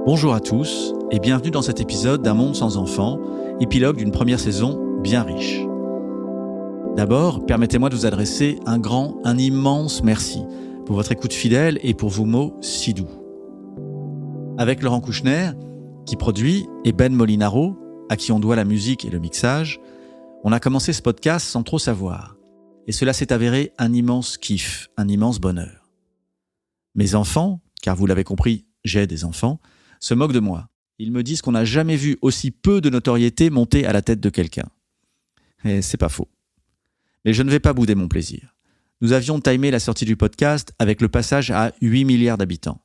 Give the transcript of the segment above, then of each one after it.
Bonjour à tous et bienvenue dans cet épisode d'Un monde sans enfants, épilogue d'une première saison bien riche. D'abord, permettez-moi de vous adresser un immense merci pour votre écoute fidèle et pour vos mots si doux. Avec Laurent Kouchner, qui produit, et Ben Molinaro, à qui on doit la musique et le mixage, on a commencé ce podcast sans trop savoir. Et cela s'est avéré un immense kiff, un immense bonheur. Mes enfants, car vous l'avez compris, j'ai des enfants, se moquent de moi. Ils me disent qu'on n'a jamais vu aussi peu de notoriété monter à la tête de quelqu'un. Et c'est pas faux. Mais je ne vais pas bouder mon plaisir. Nous avions timé la sortie du podcast avec le passage à 8 milliards d'habitants.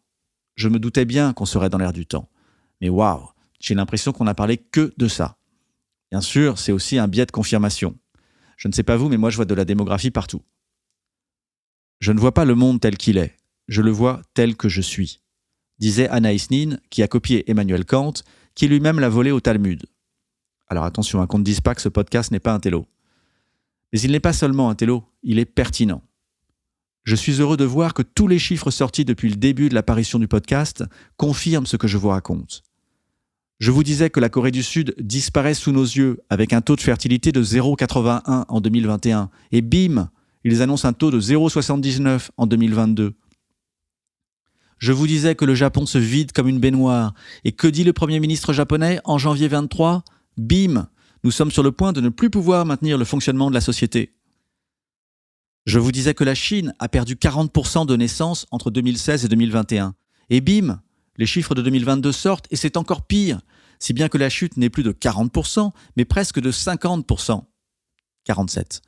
Je me doutais bien qu'on serait dans l'air du temps. Mais waouh, j'ai l'impression qu'on n'a parlé que de ça. Bien sûr, c'est aussi un biais de confirmation. Je ne sais pas vous, mais moi je vois de la démographie partout. Je ne vois pas le monde tel qu'il est. Je le vois tel que je suis, disait Anaïs Nin, qui a copié Emmanuel Kant, qui lui-même l'a volé au Talmud. Alors attention, qu'on ne dise pas que ce podcast n'est pas un télo. Mais il n'est pas seulement un télo, il est pertinent. Je suis heureux de voir que tous les chiffres sortis depuis le début de l'apparition du podcast confirment ce que je vous raconte. Je vous disais que la Corée du Sud disparaît sous nos yeux avec un taux de fertilité de 0,81 en 2021. Et bim, ils annoncent un taux de 0,79 en 2022. Je vous disais que le Japon se vide comme une baignoire. Et que dit le Premier ministre japonais en janvier 23 ? Bim, nous sommes sur le point de ne plus pouvoir maintenir le fonctionnement de la société. Je vous disais que la Chine a perdu 40% de naissances entre 2016 et 2021. Et bim, les chiffres de 2022 sortent et c'est encore pire, si bien que la chute n'est plus de 40%, mais presque de 50%. 47.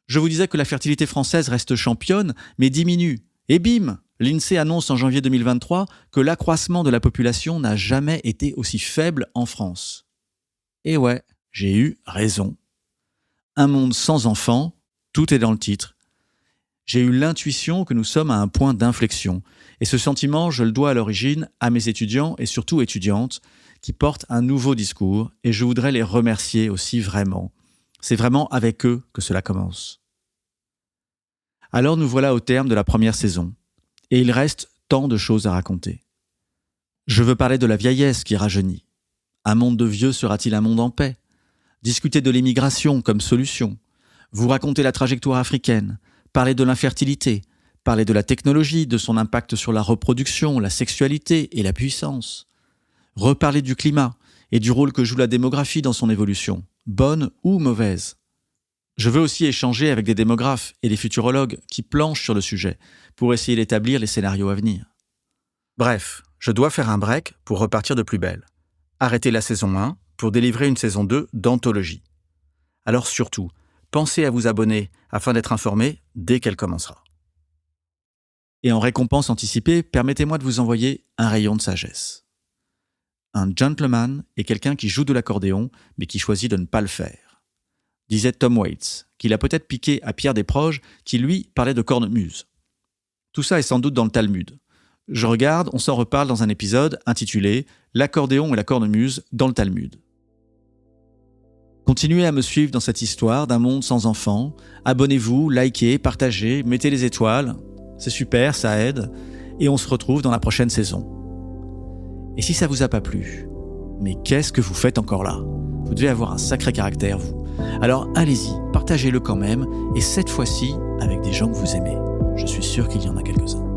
Je vous disais que la fertilité française reste championne, mais diminue. Et bim, l'INSEE annonce en janvier 2023 que l'accroissement de la population n'a jamais été aussi faible en France. Et ouais, j'ai eu raison. Un monde sans enfants, tout est dans le titre. J'ai eu l'intuition que nous sommes à un point d'inflexion. Et ce sentiment, je le dois à l'origine à mes étudiants et surtout étudiantes qui portent un nouveau discours et je voudrais les remercier aussi vraiment. C'est vraiment avec eux que cela commence. Alors nous voilà au terme de la première saison. Et il reste tant de choses à raconter. Je veux parler de la vieillesse qui rajeunit. Un monde de vieux sera-t-il un monde en paix ? Discuter de l'immigration comme solution. Vous raconter la trajectoire africaine. Parler de l'infertilité. Parler de la technologie, de son impact sur la reproduction, la sexualité et la puissance. Reparler du climat et du rôle que joue la démographie dans son évolution, bonne ou mauvaise. Je veux aussi échanger avec des démographes et des futurologues qui planchent sur le sujet pour essayer d'établir les scénarios à venir. Bref, je dois faire un break pour repartir de plus belle. Arrêter la saison 1 pour délivrer une saison 2 d'anthologie. Alors surtout, pensez à vous abonner afin d'être informé dès qu'elle commencera. Et en récompense anticipée, permettez-moi de vous envoyer un rayon de sagesse. Un gentleman est quelqu'un qui joue de l'accordéon, mais qui choisit de ne pas le faire. Disait Tom Waits, qu'il a peut-être piqué à Pierre Desproges, qui lui parlait de cornemuse. Tout ça est sans doute dans le Talmud. Je regarde, on s'en reparle dans un épisode intitulé « L'accordéon et la cornemuse dans le Talmud ». Continuez à me suivre dans cette histoire d'un monde sans enfants. Abonnez-vous, likez, partagez, mettez les étoiles. C'est super, ça aide. Et on se retrouve dans la prochaine saison. Et si ça vous a pas plu, mais qu'est-ce que vous faites encore là ? Vous devez avoir un sacré caractère, vous. Alors allez-y, partagez-le quand même, et cette fois-ci avec des gens que vous aimez. Je suis sûr qu'il y en a quelques-uns.